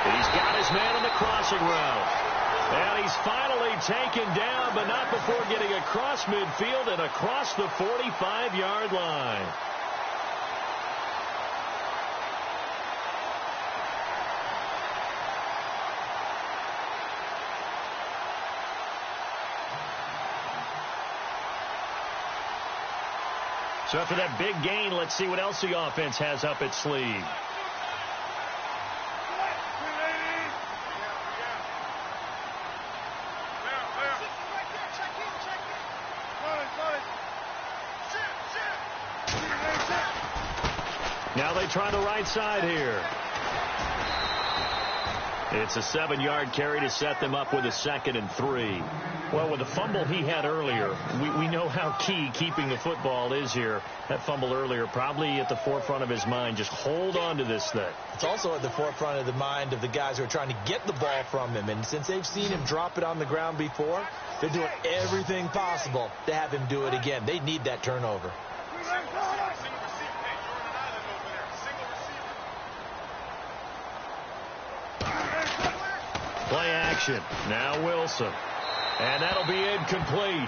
He's got his man on the crossing route. And he's finally taken down, but not before getting across midfield and across the 45-yard line. So after that big gain, let's see what else the offense has up its sleeve. Now they try the right side here. It's a 7-yard carry to set them up with a 2nd and 3. Well, with the fumble he had earlier, we know how key keeping the football is here. That fumble earlier probably at the forefront of his mind. Just hold on to this thing. It's also at the forefront of the mind of the guys who are trying to get the ball from him. And since they've seen him drop it on the ground before, they're doing everything possible to have him do it again. They need that turnover. Play action. Now Wilson. And that'll be incomplete.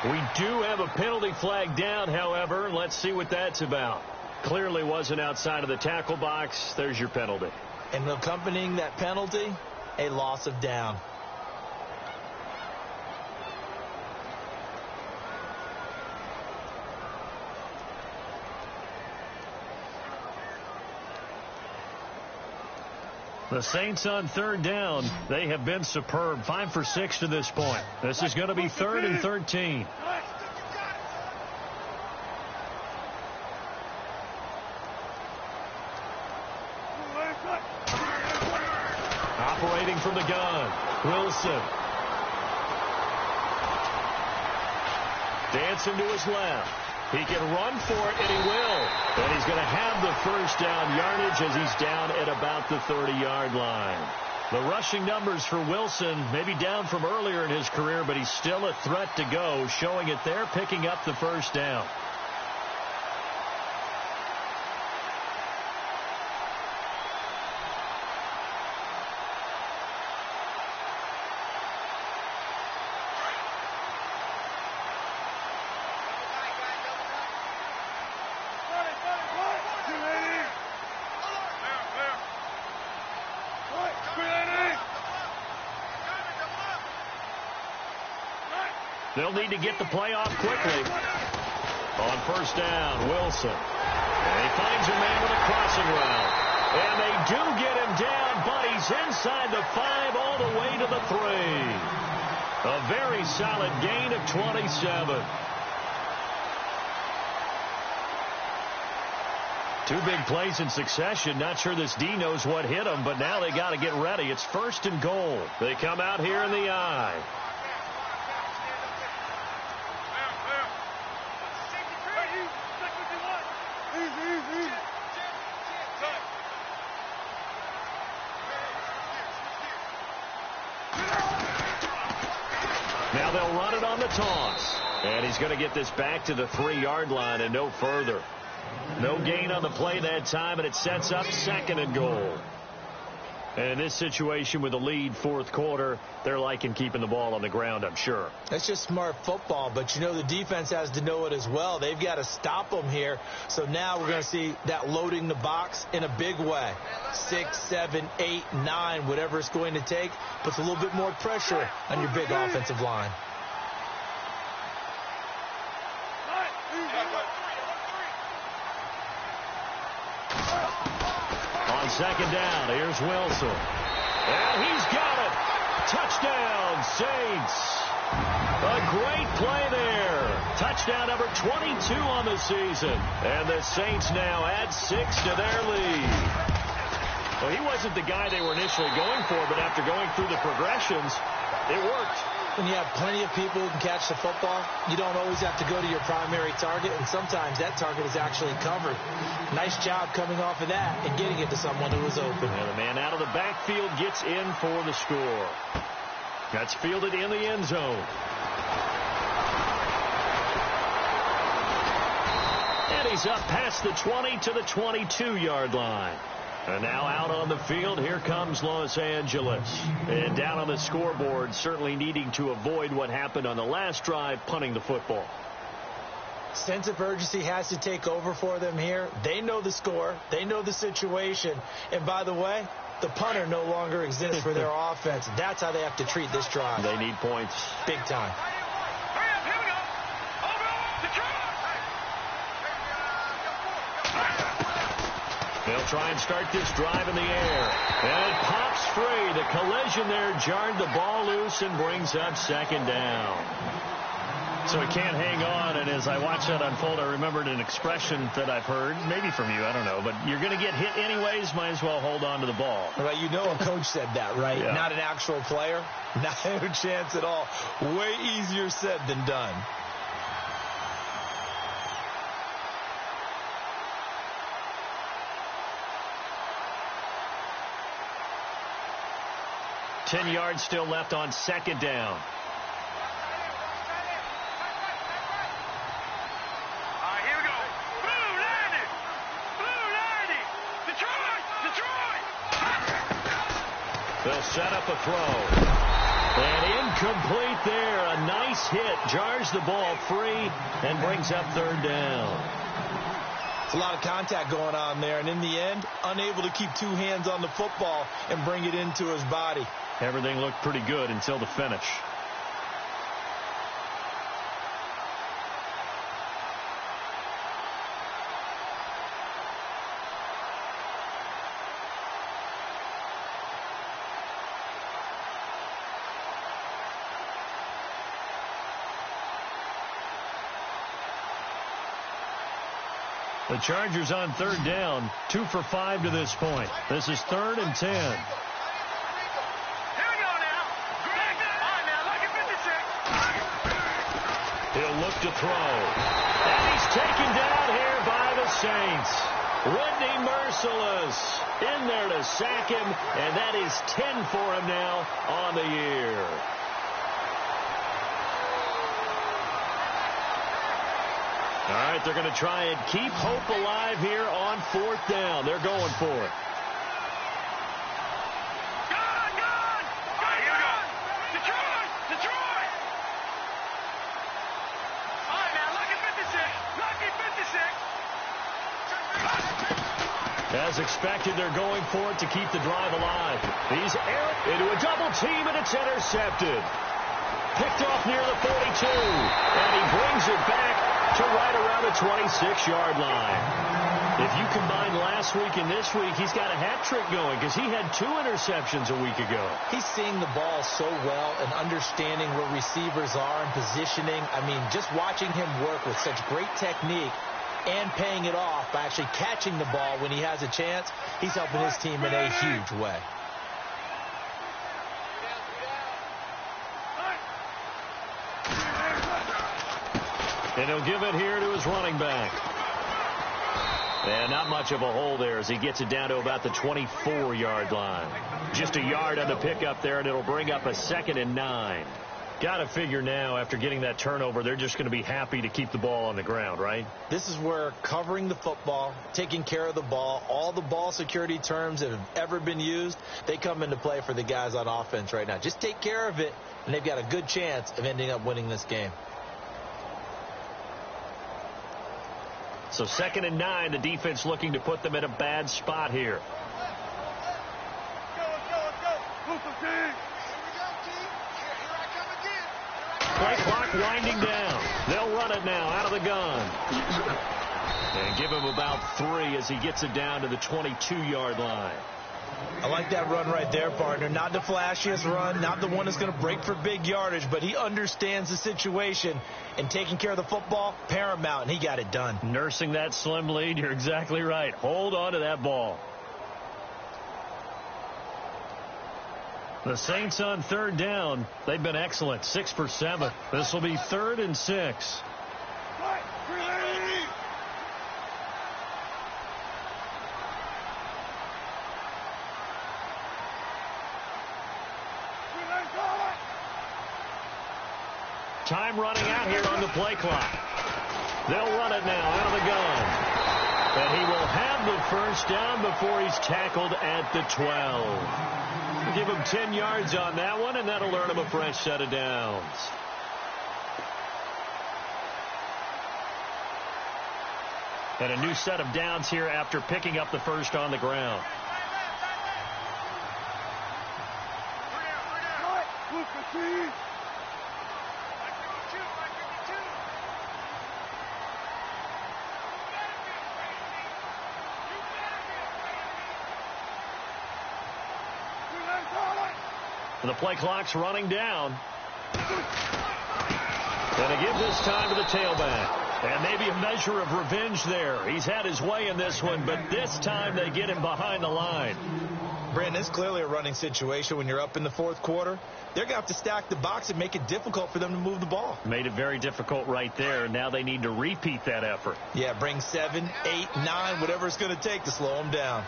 We do have a penalty flag down, however. Let's see what that's about. Clearly wasn't outside of the tackle box. There's your penalty. And accompanying that penalty, a loss of down. The Saints on 3rd down. They have been superb. 5 for 6 to this point. This is going to be 3rd and 13. Operating from the gun. Wilson. Dancing to his left. He can run for it, and he will. And he's going to have the 1st down yardage as he's down at about the 30-yard line. The rushing numbers for Wilson may be down from earlier in his career, but he's still a threat to go, showing it there, picking up the 1st down. They'll need to get the play off quickly. On 1st down, Wilson. And he finds a man with a crossing route. And they do get him down, but he's inside the 5 all the way to the 3. A very solid gain of 27. 2 big plays in succession. Not sure this D knows what hit him, but now they got to get ready. It's 1st and goal. They come out here in the I. it on the toss. And he's going to get this back to the 3-yard line and no further. No gain on the play that time, and it sets up 2nd and goal. And in this situation with a lead 4th quarter, they're liking keeping the ball on the ground, I'm sure. That's just smart football, but you know the defense has to know it as well. They've got to stop them here. So now we're going to see that loading the box in a big way. 6, 7, 8, 9, whatever it's going to take, puts a little bit more pressure on your big offensive line. On 2nd down, here's Wilson. And he's got it. Touchdown, Saints. A great play there. Touchdown number 22 on the season. And the Saints now add 6 to their lead. Well, he wasn't the guy they were initially going for, but after going through the progressions, it worked. When you have plenty of people who can catch the football, you don't always have to go to your primary target, and sometimes that target is actually covered. Nice job coming off of that and getting it to someone who was open. And the man out of the backfield gets in for the score. That's fielded in the end zone. And he's up past the 20 to the 22-yard line. And now out on the field, here comes Los Angeles. And down on the scoreboard, certainly needing to avoid what happened on the last drive, punting the football. Sense of urgency has to take over for them here. They know the score. They know the situation. And by the way, the punter no longer exists for their offense. That's how they have to treat this drive. They need points. Big time. They'll try and start this drive in the air. And it pops free. The collision there jarred the ball loose and brings up 2nd down. So he can't hang on, and as I watch that unfold, I remembered an expression that I've heard, maybe from you, I don't know, but you're going to get hit anyways, might as well hold on to the ball. Right, you know a coach said that, right? Yeah. Not an actual player. Not a chance at all. Way easier said than done. Ten yards still left on 2nd down. Here we go. Blue 90. Detroit. They'll set up a throw. And incomplete there. A nice hit. Jars the ball free and brings up 3rd down. It's a lot of contact going on there, and in the end, unable to keep 2 hands on the football and bring it into his body. Everything looked pretty good until the finish. The Chargers on 3rd down, 2 for 5 to this point. This is 3rd and 10. He'll look to throw. And he's taken down here by the Saints. Whitney Merciless in there to sack him, and that is 10 for him now on the year. All right, they're going to try and keep hope alive here on 4th down. They're going for it. As expected, they're going for it to keep the drive alive. He's into a double team, and it's intercepted. Picked off near the 42, and he brings it back to right around the 26-yard line. If you combine last week and this week, he's got a hat trick going because he had 2 interceptions a week ago. He's seeing the ball so well and understanding where receivers are and positioning. I mean, just watching him work with such great technique and paying it off by actually catching the ball when he has a chance, he's helping his team in a huge way. And he'll give it here to his running back. And not much of a hole there as he gets it down to about the 24-yard line. Just a yard on the pickup there, and it'll bring up a 2nd and 9. Got to figure now, after getting that turnover, they're just going to be happy to keep the ball on the ground, right? This is where covering the football, taking care of the ball, all the ball security terms that have ever been used, they come into play for the guys on offense right now. Just take care of it, and they've got a good chance of ending up winning this game. So 2nd and 9, the defense looking to put them in a bad spot here. Play clock winding down. They'll run it now out of the gun. And give him about 3 as he gets it down to the 22-yard line. I like that run right there, partner. Not the flashiest run, not the one that's going to break for big yardage, but he understands the situation, and taking care of the football, paramount, and he got it done. Nursing that slim lead, you're exactly right. Hold on to that ball. The Saints on 3rd down. They've been excellent, 6 for 7. This will be 3rd and 6. Time running out here on the play clock. They'll run it now out of the gun. And he will have the first down before he's tackled at the 12. Give him 10 yards on that one, and that'll earn him a fresh set of downs. And a new set of downs here after picking up the first on the ground. The play clock's running down. And a give this time to the tailback. And maybe a measure of revenge there. He's had his way in this one, but this time they get him behind the line. Brandon, it's clearly a running situation when you're up in the 4th quarter. They're going to have to stack the box and make it difficult for them to move the ball. Made it very difficult right there. Now they need to repeat that effort. Yeah, bring 7, 8, 9, whatever it's going to take to slow them down.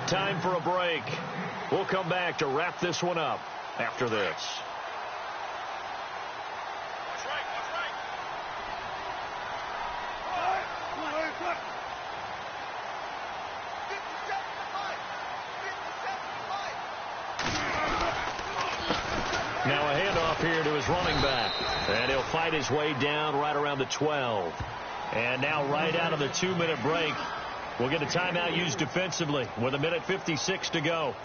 Time for a break. We'll come back to wrap this one up after this. Now a handoff here to his running back. And he'll fight his way down right around the 12. And now right out of the 2-minute break, we'll get a timeout used defensively with 1:56 to go.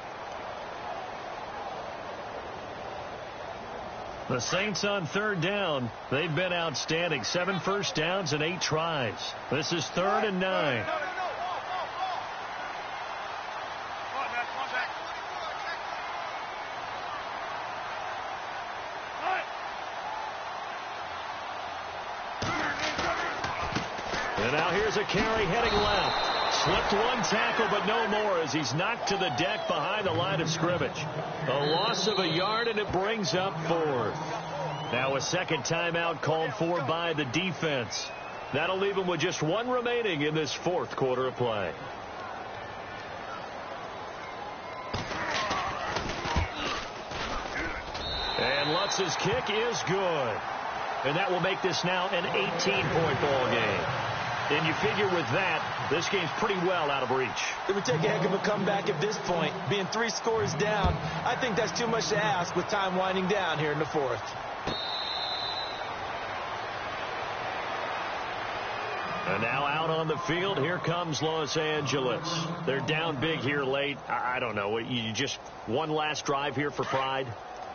The Saints on 3rd down. They've been outstanding. 7 first downs and 8 tries. This is 3rd and 9. And now here's a carry heading left. Slipped one tackle, but no more as he's knocked to the deck behind the line of scrimmage. A loss of a yard, and it brings up 4th. Now a second timeout called for by the defense. That'll leave him with just 1 remaining in this 4th quarter of play. And Lutz's kick is good. And that will make this now an 18-point ball game. And you figure with that, this game's pretty well out of reach. It would take a heck of a comeback at this point. Being 3 scores down, I think that's too much to ask with time winding down here in the 4th. And now out on the field, here comes Los Angeles. They're down big here late. I don't know. You just one last drive here for pride?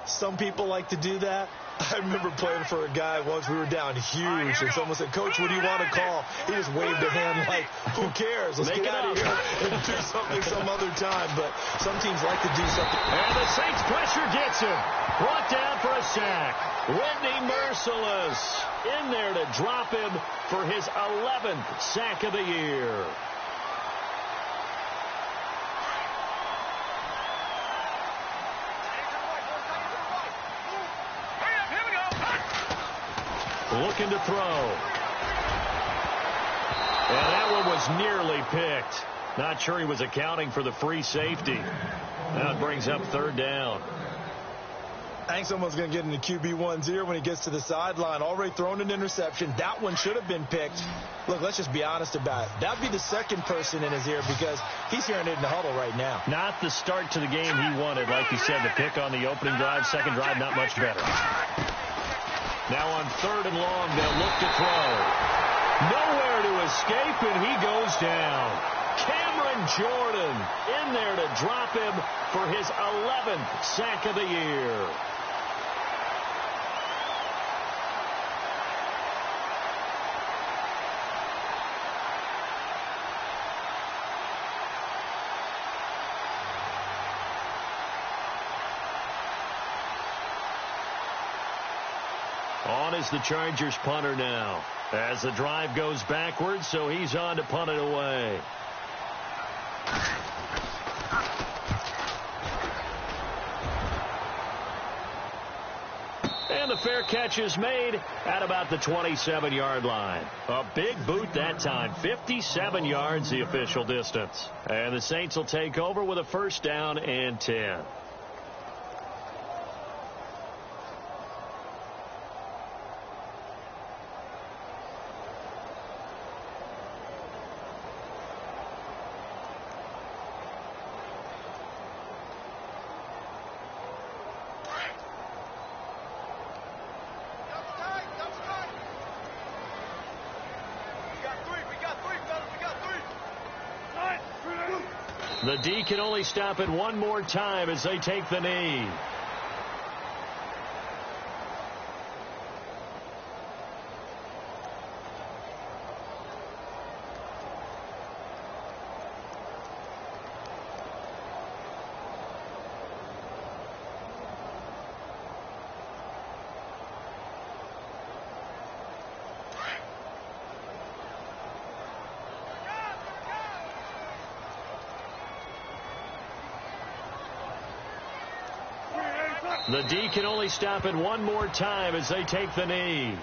Some people like to do that. I remember playing for a guy once. We were down huge, and someone said, "Coach, what do you want to call?" He just waved a hand like, "Who cares? Let's get out of here and do something some other time." But some teams like to do something. And the Saints pressure gets him. Brought down for a sack. Whitney Merciless in there to drop him for his 11th sack of the year. Looking to throw. And that one was nearly picked. Not sure he was accounting for the free safety. Now it brings up third down. I think someone's going to get into QB1's ear when he gets to the sideline. Already thrown an interception. That one should have been picked. Look, let's just be honest about it. That would be the second person in his ear because he's hearing it in the huddle right now. Not the start to the game he wanted. Like you said, the pick on the opening drive, second drive, not much better. Now on third and long, they'll look to throw. Nowhere to escape, and he goes down. Cameron Jordan in there to drop him for his 11th sack of the year. On is the Chargers punter now. As the drive goes backwards, so he's on to punt it away. And the fair catch is made at about the 27-yard line. A big boot that time. 57 yards the official distance. And the Saints will take over with a first down and 10. The D can only stop it one more time as they take the knee. The D can only stop it one more time as they take the knee.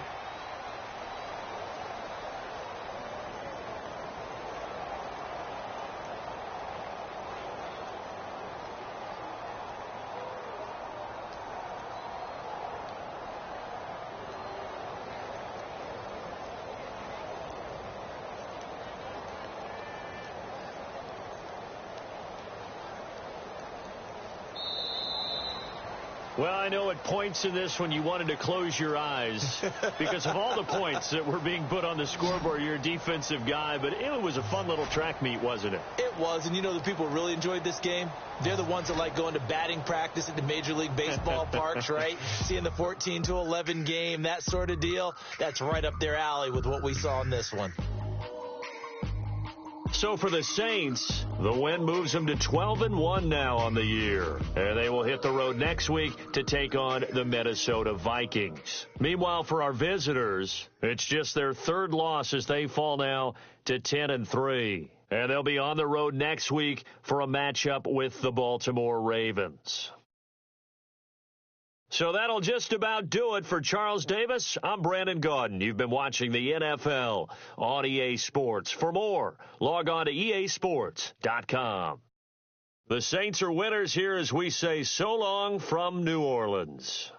Well, I know at points in this when you wanted to close your eyes because of all the points that were being put on the scoreboard. You're a defensive guy, but it was a fun little track meet, wasn't it? It was, and you know the people who really enjoyed this game? They're the ones that like going to batting practice at the Major League Baseball parks, right? Seeing the 14-11 game, that sort of deal. That's right up their alley with what we saw in this one. So for the Saints, the win moves them to 12-1 now on the year. And they will hit the road next week to take on the Minnesota Vikings. Meanwhile, for our visitors, it's just their third loss as they fall now to 10-3. And they'll be on the road next week for a matchup with the Baltimore Ravens. So that'll just about do it for Charles Davis. I'm Brandon Gaudin. You've been watching the NFL on EA Sports. For more, log on to easports.com. The Saints are winners here as we say so long from New Orleans.